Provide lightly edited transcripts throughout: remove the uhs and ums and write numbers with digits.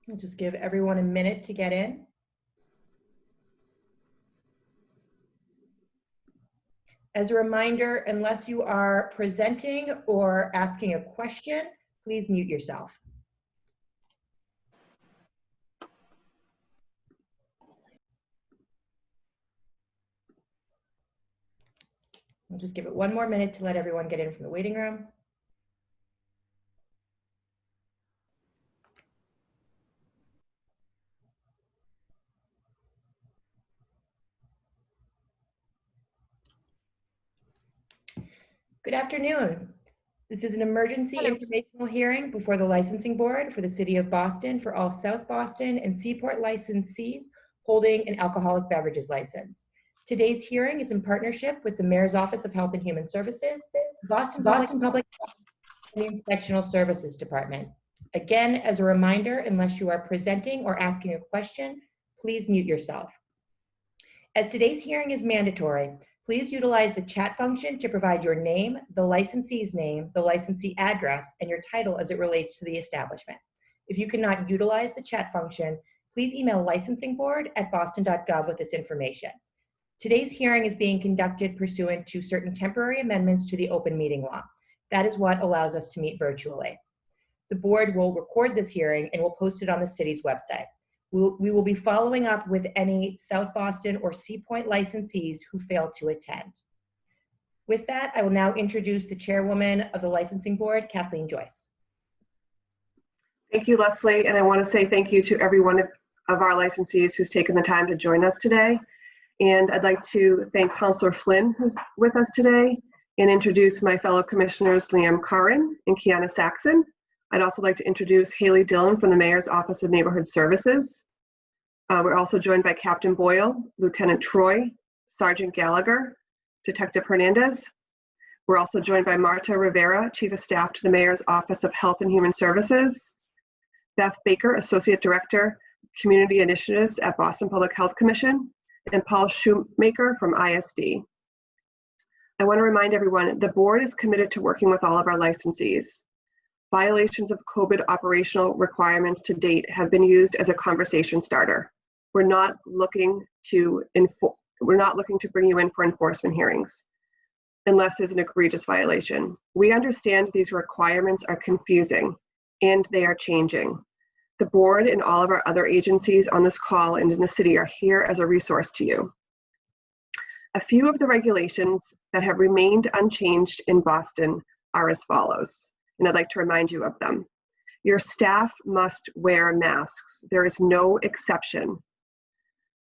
We'll just give everyone a minute to get in. As a reminder, unless you are presenting or asking a question, please mute yourself. We'll just give it one more minute to let everyone get in from the waiting room. Good afternoon. This is an emergency informational hearing before the licensing board for the City of Boston for all South Boston and Seaport licensees holding an alcoholic beverages license. Today's hearing is in partnership with the Mayor's Office of Health and Human Services, Boston Public and the Inspectional Services Department. Again, as a reminder, unless you are presenting or asking a question, please mute yourself. As today's hearing is mandatory, please utilize the chat function to provide your name, the licensee's name, the licensee address, and your title as it relates to the establishment. If you cannot utilize the chat function, please email licensingboard@boston.gov with this information. Today's hearing is being conducted pursuant to certain temporary amendments to the open meeting law. That is what allows us to meet virtually. The board will record this hearing and will post it on the city's website. We will be following up with any South Boston or Seaport licensees who fail to attend. With that, I will now introduce the chairwoman of the licensing board, Kathleen Joyce. Thank you, Leslie, and I want to say thank you to every one of our licensees who's taken the time to join us today. And I'd like to thank Councilor Flynn, who's with us today, and introduce my fellow commissioners, Liam Curran and Kiana Saxon. I'd also like to introduce Haley Dillon from the Mayor's Office of Neighborhood Services. We're also joined by Captain Boyle, Lieutenant Troy, Sergeant Gallagher, Detective Hernandez. We're also joined by Marta Rivera, Chief of Staff to the Mayor's Office of Health and Human Services, Beth Baker, Associate Director, Community Initiatives at Boston Public Health Commission, and Paul Shoemaker from ISD. I want to remind everyone, the board is committed to working with all of our licensees. Violations of COVID operational requirements to date have been used as a conversation starter. We're not looking to bring you in for enforcement hearings unless there's an egregious violation. We understand these requirements are confusing and they are changing. The board and all of our other agencies on this call and in the city are here as a resource to you. A few of the regulations that have remained unchanged in Boston are as follows, and I'd like to remind you of them. Your staff must wear masks. There is no exception.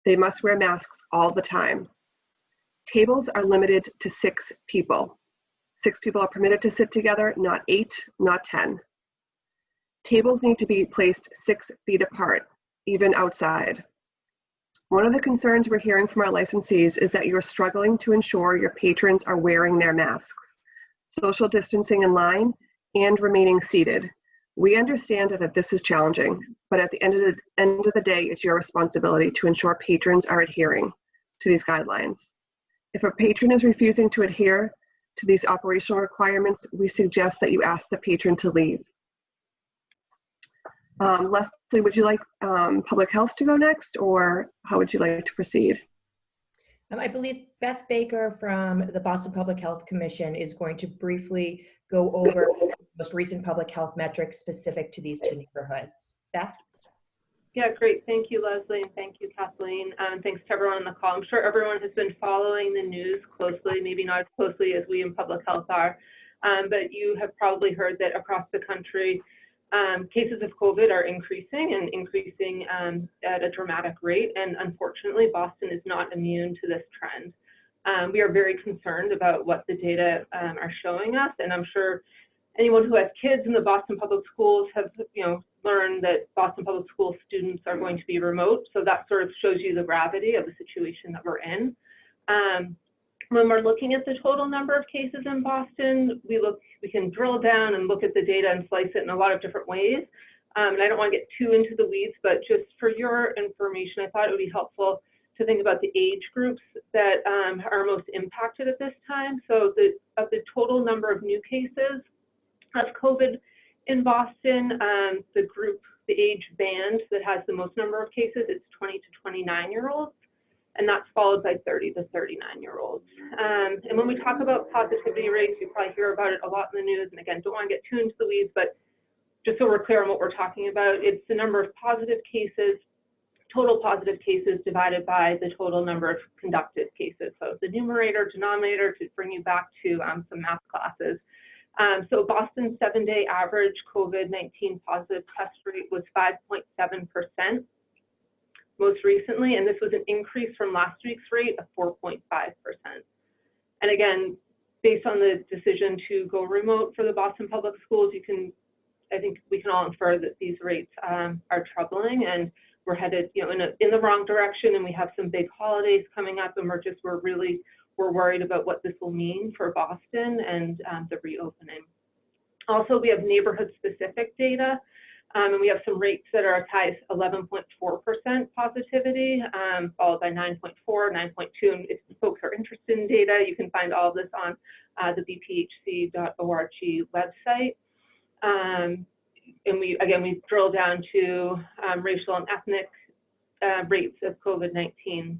They must wear masks all the time. Tables are limited to 6 people. 6 people are permitted to sit together, not 8, not 10. Tables need to be placed 6 feet apart, even outside. One of the concerns we're hearing from our licensees is that you're struggling to ensure your patrons are wearing their masks, social distancing in line, and remaining seated. We understand that this is challenging, but at the end of the day, it's your responsibility to ensure patrons are adhering to these guidelines. If a patron is refusing to adhere to these operational requirements, we suggest that you ask the patron to leave. Leslie, would you like public health to go next, or how would you like to proceed? I believe Beth Baker from the Boston Public Health Commission is going to briefly go over the most recent public health metrics specific to these 2 neighborhoods. Beth? Yeah, great. Thank you, Leslie, and thank you, Kathleen. Thanks to everyone on the call. I'm sure everyone has been following the news closely, maybe not as closely as we in public health are, but you have probably heard that across the country, cases of COVID are increasing and increasing at a dramatic rate. And unfortunately, Boston is not immune to this trend. We are very concerned about what the data are showing us. And I'm sure anyone who has kids in the Boston Public Schools have learned that Boston Public School students are going to be remote. So that sort of shows you the gravity of the situation that we're in. When we're looking at the total number of cases in Boston, we can drill down and look at the data and slice it in a lot of different ways. And I don't want to get too into the weeds, but just for your information, I thought it would be helpful to think about the age groups that are most impacted at this time. So of the total number of new cases of COVID in Boston, the group the age band that has the most number of cases, it's 20 to 29-year-olds, and that's followed by 30 to 39-year-olds. And when we talk about positivity rates, you probably hear about it a lot in the news, and again, don't want to get too into the weeds, but just so we're clear on what we're talking about, it's the number of positive cases, total positive cases divided by the total number of conducted cases. So the numerator, denominator, to bring you back to some math classes. So Boston's 7-day average COVID-19 positive test rate was 5.7% most recently, and this was an increase from last week's rate of 4.5%. And again, based on the decision to go remote for the Boston Public Schools, I think we can all infer that these rates are troubling, and we're headed, in the wrong direction. And we have some big holidays coming up, and we're worried about what this will mean for Boston and the reopening. Also, we have neighborhood-specific data, and we have some rates that are as high as 11.4% positivity, followed by 9.4, 9.2. And if folks are interested in data, you can find all of this on the bphc.org website. And we drill down to racial and ethnic rates of COVID-19.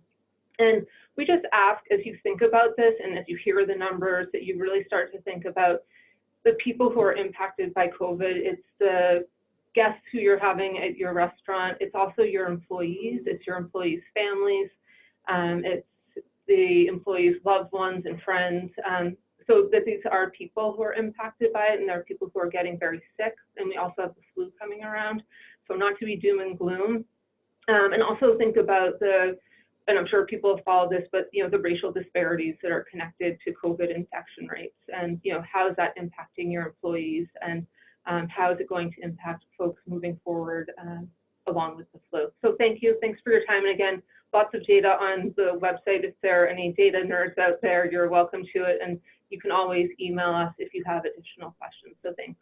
And we just ask, as you think about this and as you hear the numbers, that you really start to think about the people who are impacted by COVID. It's the guests who you're having at your restaurant. It's also your employees. It's your employees' families. It's the employees' loved ones and friends. So that these are people who are impacted by it, and there are people who are getting very sick, and we also have the flu coming around. So not to be doom and gloom. And also think about and I'm sure people have followed this, but the racial disparities that are connected to COVID infection rates, and how is that impacting your employees, and how is it going to impact folks moving forward along with the flu. So thank you, thanks for your time, and again, lots of data on the website. If there are any data nerds out there, you're welcome to it, and you can always email us if you have additional questions. So thanks.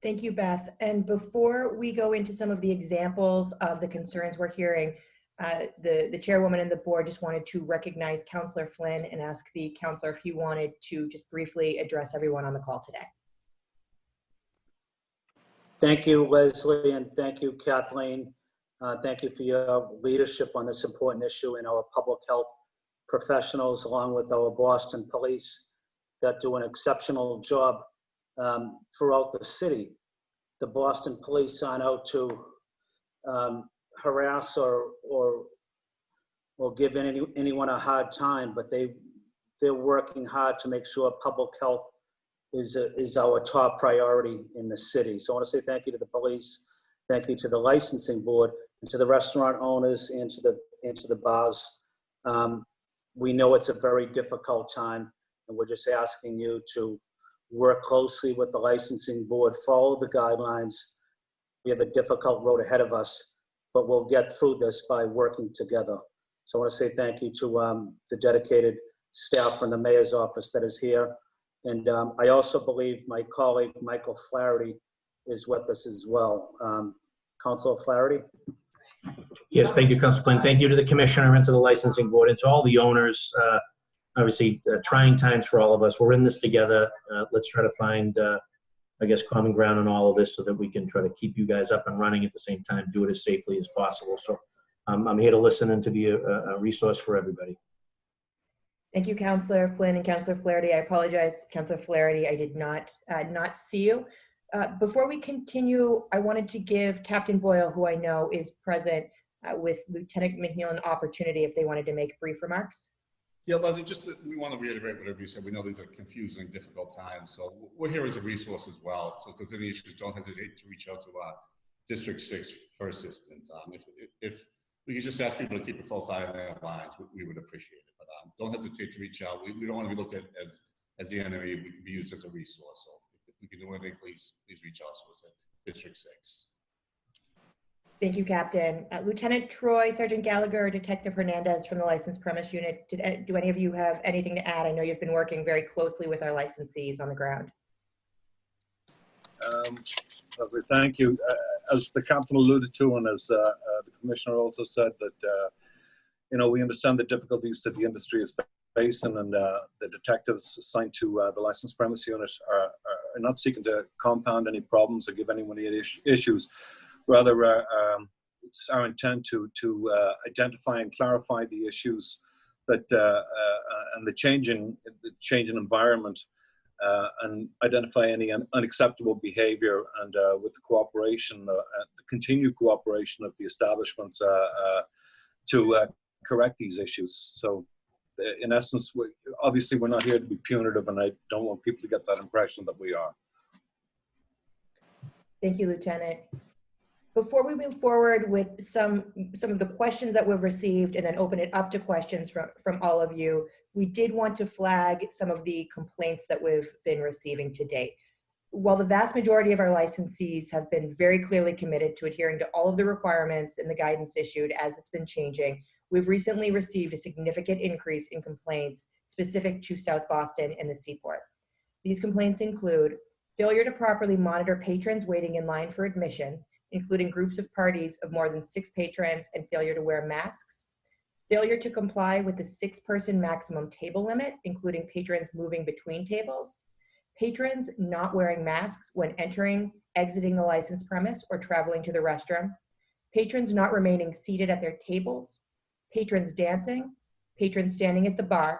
Thank you, Beth. And before we go into some of the examples of the concerns we're hearing, the chairwoman and the board just wanted to recognize Councillor Flynn and ask the councillor if he wanted to just briefly address everyone on the call today. Thank you, Leslie, and thank you, Kathleen. Thank you for your leadership on this important issue, and our public health professionals, along with our Boston police, that do an exceptional job throughout the city. The Boston police aren't out to harass or give anyone a hard time, but they're working hard to make sure public health is our top priority in the city. So I want to say thank you to the police, thank you to the licensing board, and to the restaurant owners, and to the bars. We know it's a very difficult time, and we're just asking you to work closely with the licensing board, follow the guidelines. We have a difficult road ahead of us, but we'll get through this by working together. So I want to say thank you to the dedicated staff from the mayor's office that is here. And I also believe my colleague, Michael Flaherty, is with us as well. Councilor Flaherty? Yes, thank you, Councilor Flynn. Thank you to the commissioner and to the licensing board and to all the owners. Obviously, trying times for all of us. We're in this together. Let's try to find, I guess, common ground on all of this so that we can try to keep you guys up and running at the same time, do it as safely as possible. So I'm here to listen and to be a resource for everybody. Thank you, Councillor Flynn and Councillor Flaherty. I apologize, Councillor Flaherty, I did not see you. Before we continue, I wanted to give Captain Boyle, who I know is present with Lieutenant McNeil, an opportunity if they wanted to make brief remarks. Yeah, Leslie, we want to reiterate whatever you said. We know these are confusing, difficult times, so we're here as a resource as well. So if there's any issues, don't hesitate to reach out to District 6 for assistance. If we could just ask people to keep a close eye on their lines, we would appreciate it. But don't hesitate to reach out. We don't want to be looked at as the enemy. We can be used as a resource. So if we can do anything, please reach out to us at District 6. Thank you, Captain. Lieutenant Troy, Sergeant Gallagher, Detective Hernandez from the Licensed Premise Unit. Do any of you have anything to add? I know you've been working very closely with our licensees on the ground. Leslie, thank you. As the captain alluded to, and as the commissioner also said, that we understand the difficulties that the industry is facing, and the detectives assigned to the Licensed Premise Unit are not seeking to compound any problems or give anyone any issues. Rather, it's our intent to identify and clarify the issues that and the changing environment, and identify any unacceptable behavior, and with the cooperation, the continued cooperation of the establishments to correct these issues. So, in essence, obviously we're not here to be punitive, and I don't want people to get that impression that we are. Thank you, Lieutenant. Before we move forward with some of the questions that we've received and then open it up to questions from all of you, we did want to flag some of the complaints that we've been receiving to date. While the vast majority of our licensees have been very clearly committed to adhering to all of the requirements and the guidance issued as it's been changing, we've recently received a significant increase in complaints specific to South Boston and the Seaport. These complaints include failure to properly monitor patrons waiting in line for admission, including groups of parties of more than 6 patrons, and failure to wear masks, failure to comply with the 6-person maximum table limit, including patrons moving between tables, patrons not wearing masks when entering, exiting the licensed premise, or traveling to the restroom, patrons not remaining seated at their tables, patrons dancing, patrons standing at the bar,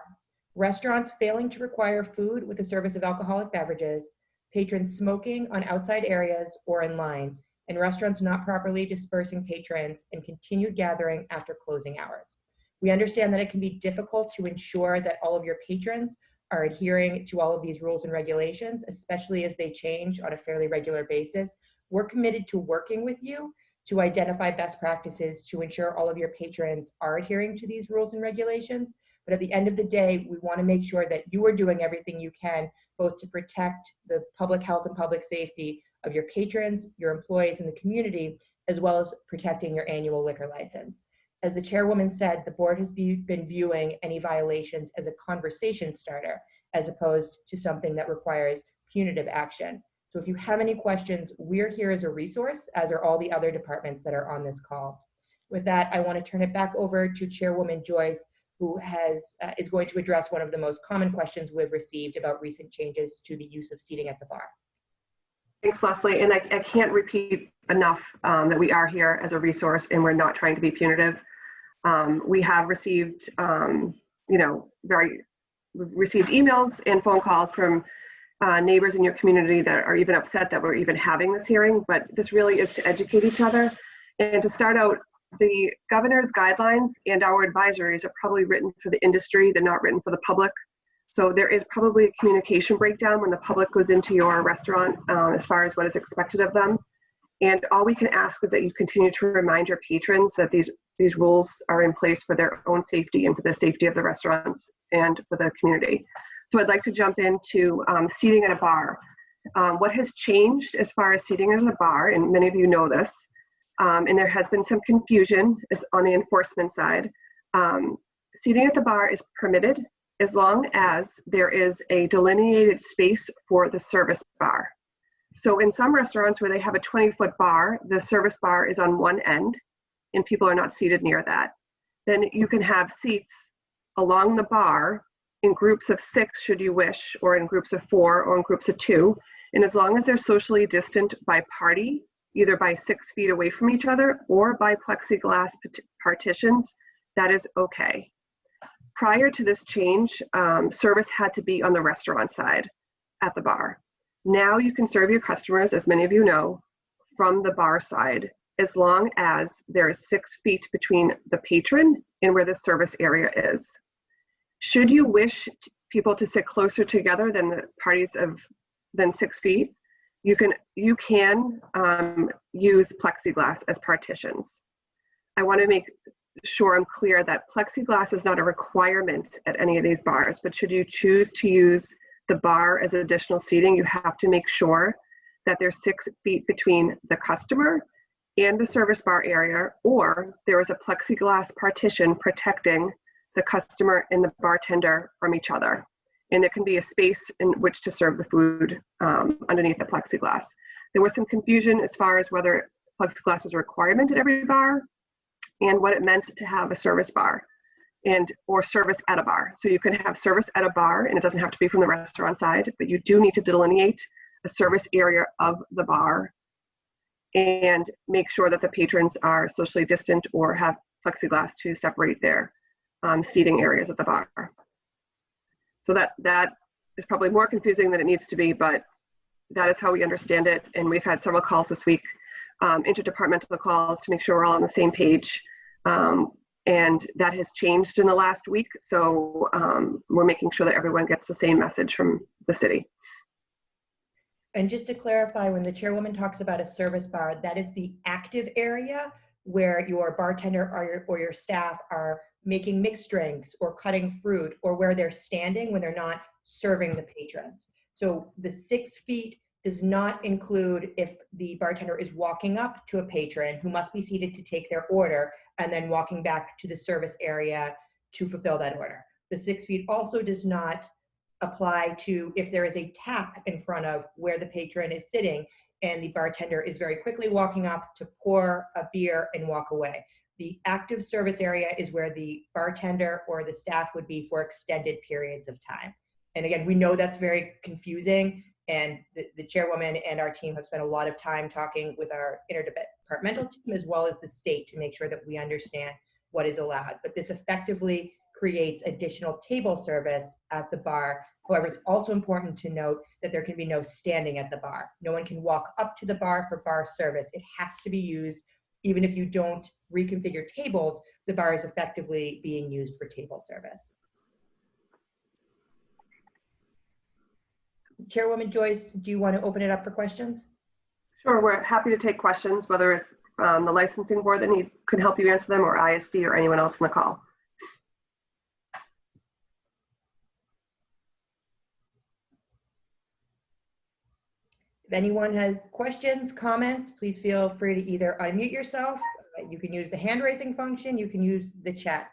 restaurants failing to require food with the service of alcoholic beverages, patrons smoking on outside areas or in line, and restaurants not properly dispersing patrons and continued gathering after closing hours. We understand that it can be difficult to ensure that all of your patrons are adhering to all of these rules and regulations, especially as they change on a fairly regular basis. We're committed to working with you to identify best practices to ensure all of your patrons are adhering to these rules and regulations. But at the end of the day, we want to make sure that you are doing everything you can, both to protect the public health and public safety of your patrons, your employees, and the community, as well as protecting your annual liquor license. As the chairwoman said, the board has been viewing any violations as a conversation starter, as opposed to something that requires punitive action. So if you have any questions, we're here as a resource, as are all the other departments that are on this call. With that, I want to turn it back over to Chairwoman Joyce, who is going to address one of the most common questions we've received about recent changes to the use of seating at the bar. Thanks, Leslie. And I can't repeat enough that we are here as a resource and we're not trying to be punitive. We have received, received emails and phone calls from neighbors in your community that are even upset that we're even having this hearing, but this really is to educate each other. And to start out, the governor's guidelines and our advisories are probably written for the industry. They're not written for the public. So there is probably a communication breakdown when the public goes into your restaurant as far as what is expected of them. And all we can ask is that you continue to remind your patrons that these rules are in place for their own safety and for the safety of the restaurants and for the community. So I'd like to jump into seating at a bar. What has changed as far as seating at a bar, and many of you know this, and there has been some confusion on the enforcement side. Seating at the bar is permitted as long as there is a delineated space for the service bar. So in some restaurants where they have a 20-foot bar, the service bar is on one end and people are not seated near that. Then you can have seats along the bar in groups of 6 should you wish, or in groups of 4 or in groups of 2. And as long as they're socially distant by party, either by 6 feet away from each other or by plexiglass partitions, that is okay. Prior to this change, service had to be on the restaurant side at the bar. Now you can serve your customers, as many of you know, from the bar side, as long as there is 6 feet between the patron and where the service area is. Should you wish people to sit closer together than the parties than 6 feet, you can use plexiglass as partitions. I want to make sure I'm clear that plexiglass is not a requirement at any of these bars, but should you choose to use the bar as additional seating, you have to make sure that there's 6 feet between the customer and the service bar area, or there is a plexiglass partition protecting the customer and the bartender from each other. And there can be a space in which to serve the food underneath the plexiglass. There was some confusion as far as whether plexiglass was a requirement at every bar and what it meant to have a service bar or service at a bar. So you can have service at a bar, and it doesn't have to be from the restaurant side, but you do need to delineate a service area of the bar and make sure that the patrons are socially distant or have plexiglass to separate their seating areas at the bar. So that is probably more confusing than it needs to be, but that is how we understand it. And we've had several calls this week, interdepartmental calls, to make sure we're all on the same page. And that has changed in the last week. So we're making sure that everyone gets the same message from the city. And just to clarify, when the chairwoman talks about a service bar, that is the active area where your bartender or your staff are making mixed drinks or cutting fruit, or where they're standing when they're not serving the patrons. So the 6 feet does not include if the bartender is walking up to a patron who must be seated to take their order and then walking back to the service area to fulfill that order. The 6 feet also does not apply to if there is a tap in front of where the patron is sitting and the bartender is very quickly walking up to pour a beer and walk away. The active service area is where the bartender or the staff would be for extended periods of time. And again, we know that's very confusing, and the chairwoman and our team have spent a lot of time talking with our interdepartmental team as well as the state to make sure that we understand what is allowed. But this effectively creates additional table service at the bar. However, it's also important to note that there can be no standing at the bar. No one can walk up to the bar for bar service. It has to be used. Even if you don't reconfigure tables, the bar is effectively being used for table service. Chairwoman Joyce, do you want to open it up for questions? Sure, we're happy to take questions, whether it's the licensing board that could help you answer them, or ISD, or anyone else on the call. If anyone has questions, comments, please feel free to either unmute yourself. You can use the hand raising function. You can use the chat.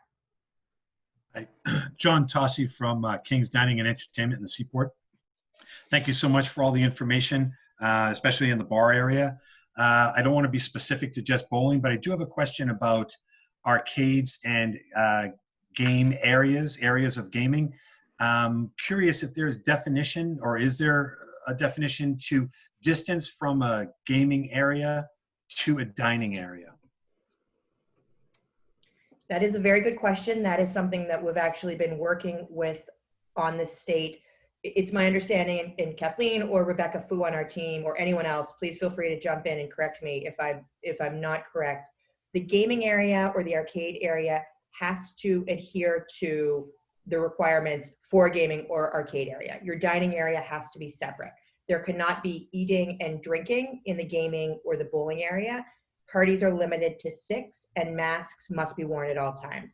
Hi. John Tossi from King's Dining and Entertainment in the Seaport. Thank you so much for all the information, especially in the bar area. I don't want to be specific to just bowling, but I do have a question about arcades and game areas of gaming. Curious if there's definition, or is there a definition to distance from a gaming area to a dining area? That is a very good question. That is something that we've actually been working with on the state. It's my understanding, and Kathleen or Rebecca Fu on our team or anyone else, please feel free to jump in and correct me if I'm not correct. The gaming area or the arcade area has to adhere to the requirements for a gaming or arcade area. Your dining area has to be separate. There cannot be eating and drinking in the gaming or the bowling area. Parties are limited to 6, and masks must be worn at all times.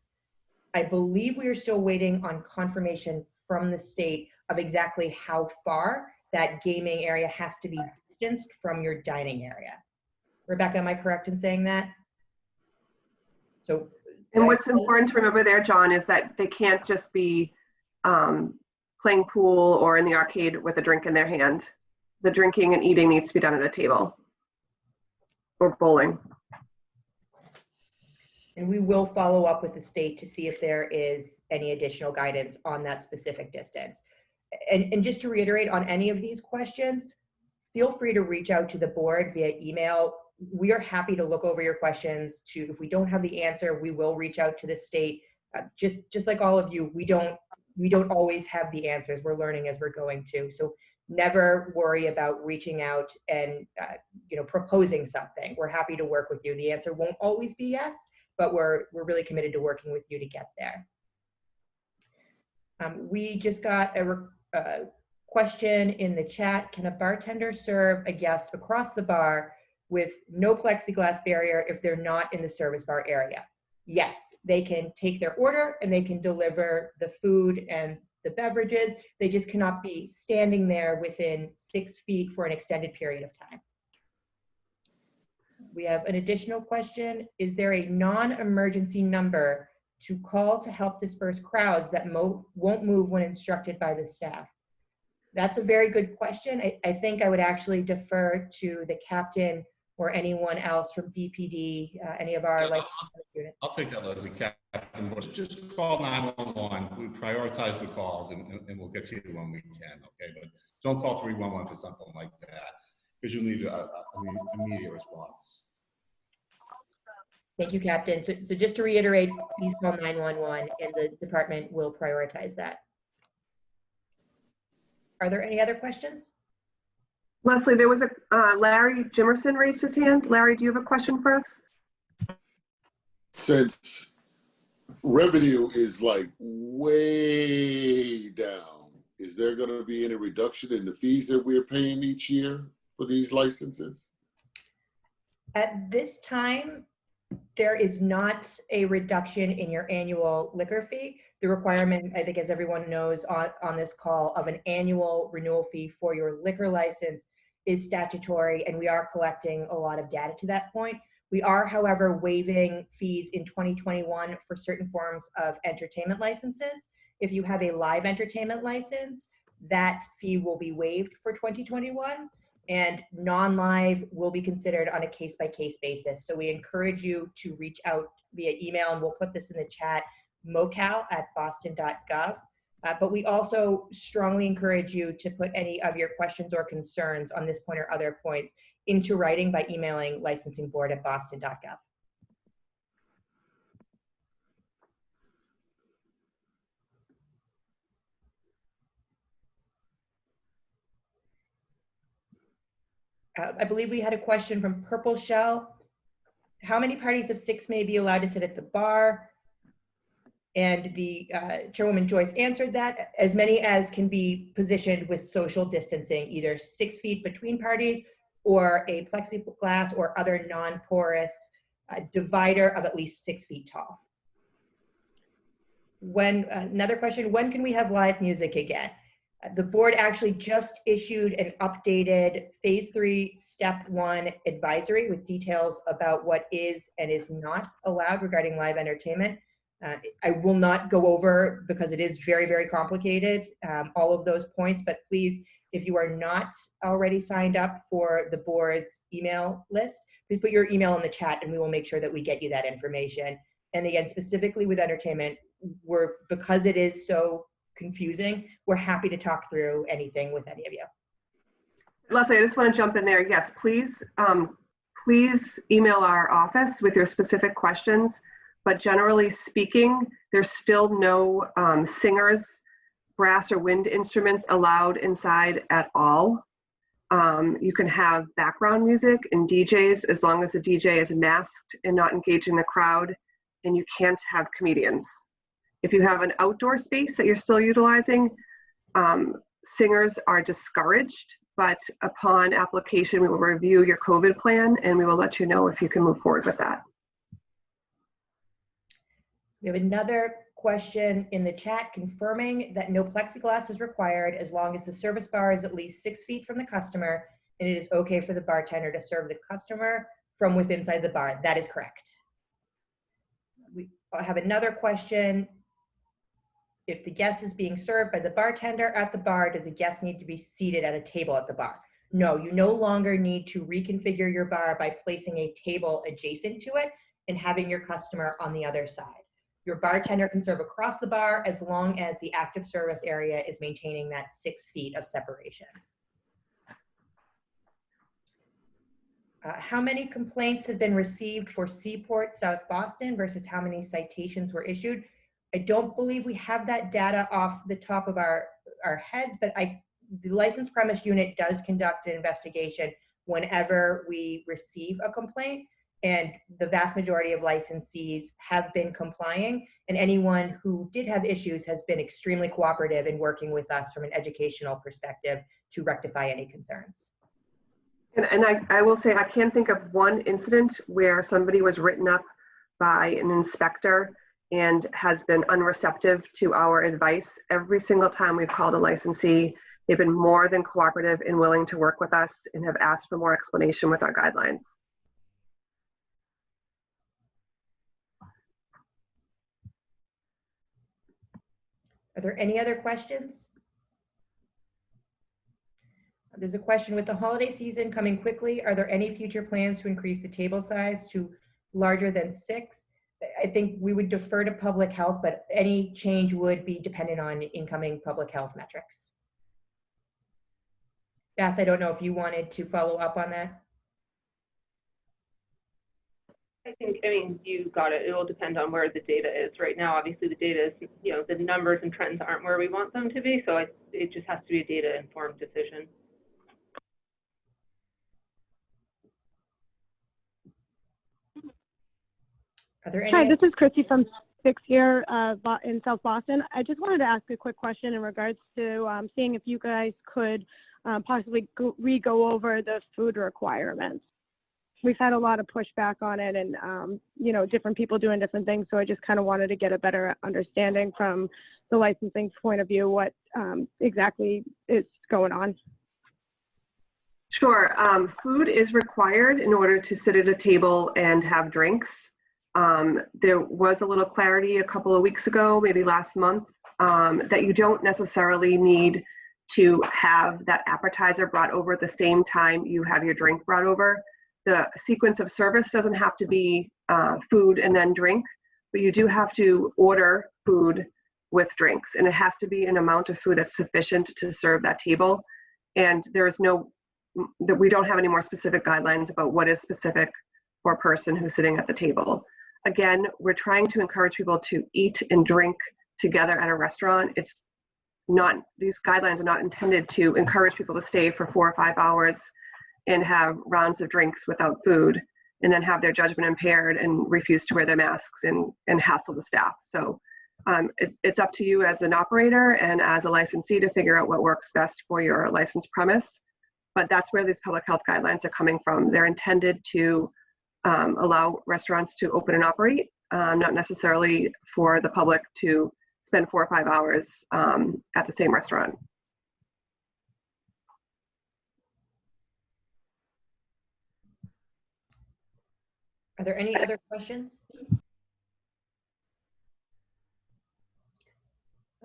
I believe we are still waiting on confirmation from the state of exactly how far that gaming area has to be distanced from your dining area. Rebecca, am I correct in saying that? So, and what's important to remember there, John, is that they can't just be playing pool or in the arcade with a drink in their hand. The drinking and eating needs to be done at a table, or bowling. And we will follow up with the state to see if there is any additional guidance on that specific distance. And just to reiterate on any of these questions, feel free to reach out to the board via email. We are happy to look over your questions. If we don't have the answer, we will reach out to the state. Just like all of you, we don't always have the answers. We're learning as we're going too. So never worry about reaching out and proposing something. We're happy to work with you. The answer won't always be yes, but we're really committed to working with you to get there. We just got a question in the chat. Can a bartender serve a guest across the bar with no plexiglass barrier if they're not in the service bar area? Yes, they can take their order and they can deliver the food and the beverages. They just cannot be standing there within 6 feet for an extended period of time. We have an additional question. Is there a non-emergency number to call to help disperse crowds that won't move when instructed by the staff? That's a very good question. I think I would actually defer to the captain or anyone else from BPD, any of our students. I'll take that, Leslie. Captain, just call 911. We prioritize the calls, and we'll get to you when we can, okay? But don't call 311 for something like that. because you need an immediate response. Thank you, Captain. So just to reiterate, please call 911 and the department will prioritize that. Are there any other questions? Leslie, there was a Larry Jimerson raised his hand. Larry, do you have a question for us? Since revenue is like way down, is there going to be any reduction in the fees that we're paying each year for these licenses? At this time, there is not a reduction in your annual liquor fee. The requirement, I think as everyone knows on this call, of an annual renewal fee for your liquor license is statutory, and we are collecting a lot of data to that point. We are, however, waiving fees in 2021 for certain forms of entertainment licenses. If you have a live entertainment license, that fee will be waived for 2021. And non-live will be considered on a case-by-case basis. So we encourage you to reach out via email, and we'll put this in the chat, mocal@boston.gov. But we also strongly encourage you to put any of your questions or concerns on this point or other points into writing by emailing licensingboard@boston.gov. I believe we had a question from Purple Shell. How many parties of 6 may be allowed to sit at the bar? And the Chairwoman Joyce answered that. As many as can be positioned with social distancing, either 6 feet between parties or a plexiglass or other non-porous divider of at least 6 feet tall. Another question, when can we have live music again? The board actually just issued an updated phase 3 step 1 advisory with details about what is and is not allowed regarding live entertainment. I will not go over, because it is very, very complicated, all of those points, but please, if you are not already signed up for the board's email list, please put your email in the chat and we will make sure that we get you that information. And again, specifically with entertainment, because it is so confusing, we're happy to talk through anything with any of you. Leslie, I just want to jump in there. Yes, please, please email our office with your specific questions. But generally speaking, there's still no singers, brass or wind instruments allowed inside at all. You can have background music and DJs as long as the DJ is masked and not engaging the crowd, and you can't have comedians. If you have an outdoor space that you're still utilizing, singers are discouraged, but upon application, we will review your COVID plan and we will let you know if you can move forward with that. We have another question in the chat confirming that no plexiglass is required as long as the service bar is at least 6 feet from the customer and it is okay for the bartender to serve the customer from within inside the bar. That is correct. We have another question. If the guest is being served by the bartender at the bar, does the guest need to be seated at a table at the bar? No, you no longer need to reconfigure your bar by placing a table adjacent to it and having your customer on the other side. Your bartender can serve across the bar as long as the active service area is maintaining that 6 feet of separation. How many complaints have been received for Seaport, South Boston versus how many citations were issued? I don't believe we have that data off the top of our heads, but the licensed premise unit does conduct an investigation whenever we receive a complaint, and the vast majority of licensees have been complying, and anyone who did have issues has been extremely cooperative in working with us from an educational perspective to rectify any concerns. And I will say, I can't think of one incident where somebody was written up by an inspector and has been unreceptive to our advice. Every single time we've called a licensee, they've been more than cooperative and willing to work with us and have asked for more explanation with our guidelines. Are there any other questions? There's a question, with the holiday season coming quickly, are there any future plans to increase the table size to larger than 6? I think we would defer to public health, but any change would be dependent on incoming public health metrics. Beth, I don't know if you wanted to follow up on that. I mean, you got it. It will depend on where the data is. Right now, obviously, the data is, the numbers and trends aren't where we want them to be. So it just has to be a data-informed decision. Are there any? Hi, this is Christy from 6 here in South Boston. I just wanted to ask a quick question in regards to seeing if you guys could possibly go over the food requirements. We've had a lot of pushback on it and, different people doing different things. So I just kind of wanted to get a better understanding from the licensing point of view, what exactly is going on. Sure. Food is required in order to sit at a table and have drinks. There was a little clarity a couple of weeks ago, maybe last month, that you don't necessarily need to have that appetizer brought over at the same time you have your drink brought over. The sequence of service doesn't have to be food and then drink, but you do have to order food with drinks, and it has to be an amount of food that's sufficient to serve that table. And we don't have any more specific guidelines about what is specific for a person who's sitting at the table. Again, we're trying to encourage people to eat and drink together at a restaurant. These guidelines are not intended to encourage people to stay for 4 or 5 hours and have rounds of drinks without food and then have their judgment impaired and refuse to wear their masks and hassle the staff. So it's up to you as an operator and as a licensee to figure out what works best for your licensed premise. But that's where these public health guidelines are coming from. They're intended to allow restaurants to open and operate, not necessarily for the public to spend 4 or 5 hours at the same restaurant. Are there any other questions?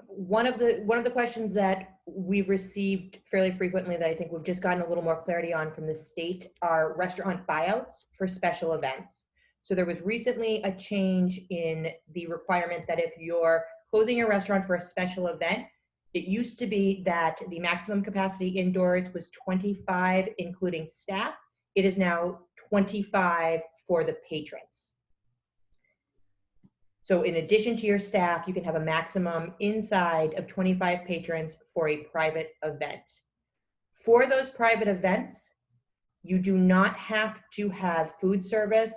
One of the questions that we've received fairly frequently that I think we've just gotten a little more clarity on from the state are restaurant buyouts for special events. So there was recently a change in the requirement that if you're closing your restaurant for a special event, it used to be that the maximum capacity indoors was 25, including staff. It is now 25 for the patrons. So in addition to your staff, you can have a maximum inside of 25 patrons for a private event. For those private events, you do not have to have food service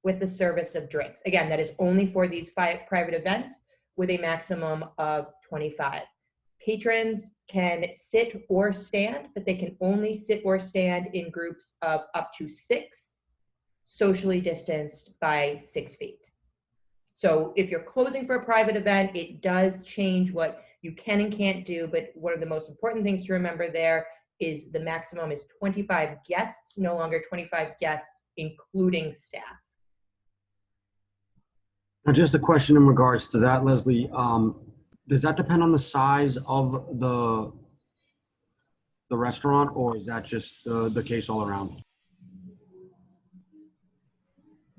with the service of drinks. Again, that is only for these 5 private events with a maximum of 25. Patrons can sit or stand, but they can only sit or stand in groups of up to 6, socially distanced by 6 feet. So if you're closing for a private event, it does change what you can and can't do, but one of the most important things to remember there is the maximum is 25 guests, no longer 25 guests, including staff. Now, just a question in regards to that, Leslie. Does that depend on the size of the restaurant, or is that just the case all around?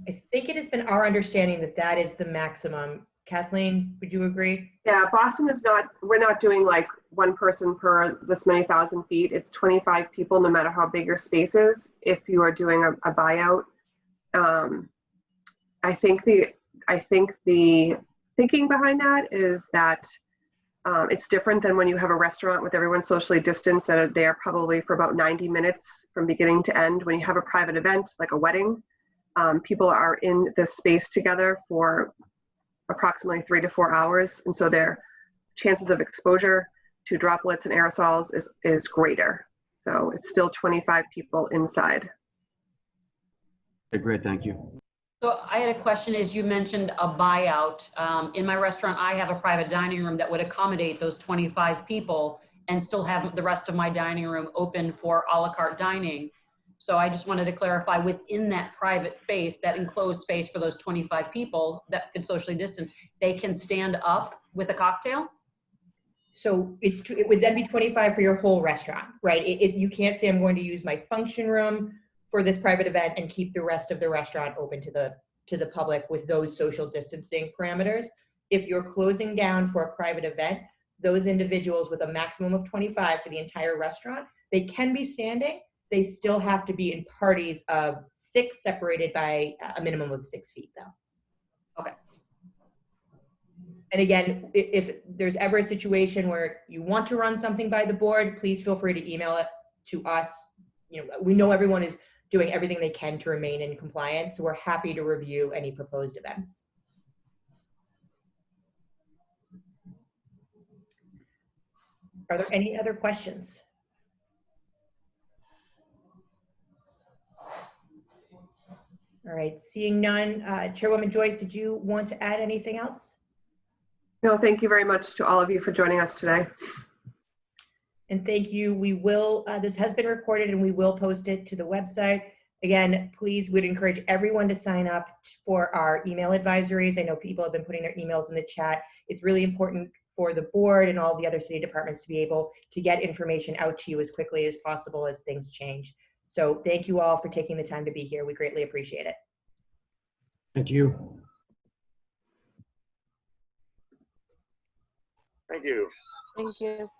I think it has been our understanding that that is the maximum. Kathleen, would you agree? Yeah, Boston is not, we're not doing like one person per this many thousand feet. It's 25 people, no matter how big your space is, if you are doing a buyout. I think the thinking behind that is that it's different than when you have a restaurant with everyone socially distanced that are there probably for about 90 minutes from beginning to end. When you have a private event, like a wedding, people are in this space together for approximately 3 to 4 hours. And so their chances of exposure to droplets and aerosols is greater. So it's still 25 people inside. Okay, great, thank you. So I had a question, as you mentioned a buyout. In my restaurant, I have a private dining room that would accommodate those 25 people and still have the rest of my dining room open for a la carte dining. So I just wanted to clarify, within that private space, that enclosed space for those 25 people that could socially distance, they can stand up with a cocktail? So it would then be 25 for your whole restaurant, right? You can't say I'm going to use my function room for this private event and keep the rest of the restaurant open to the public with those social distancing parameters. If you're closing down for a private event, those individuals with a maximum of 25 for the entire restaurant They can be standing. They still have to be in parties of 6 separated by a minimum of 6 feet though. Okay. And again, if there's ever a situation where you want to run something by the board, please feel free to email it to us. You know, we know everyone is doing everything they can to remain in compliance, so we're happy to review any proposed events. Are there any other questions? All right, seeing none, Chairwoman Joyce, did you want to add anything else? No, thank you very much to all of you for joining us today. And thank you. We will, this has been recorded and we will post it to the website. Again, please, we'd encourage everyone to sign up for our email advisories. I know people have been putting their emails in the chat. It's really important for the board and all the other city departments to be able to get information out to you as quickly as possible as things change. So thank you all for taking the time to be here. We greatly appreciate it. Thank you. Thank you. Thank you.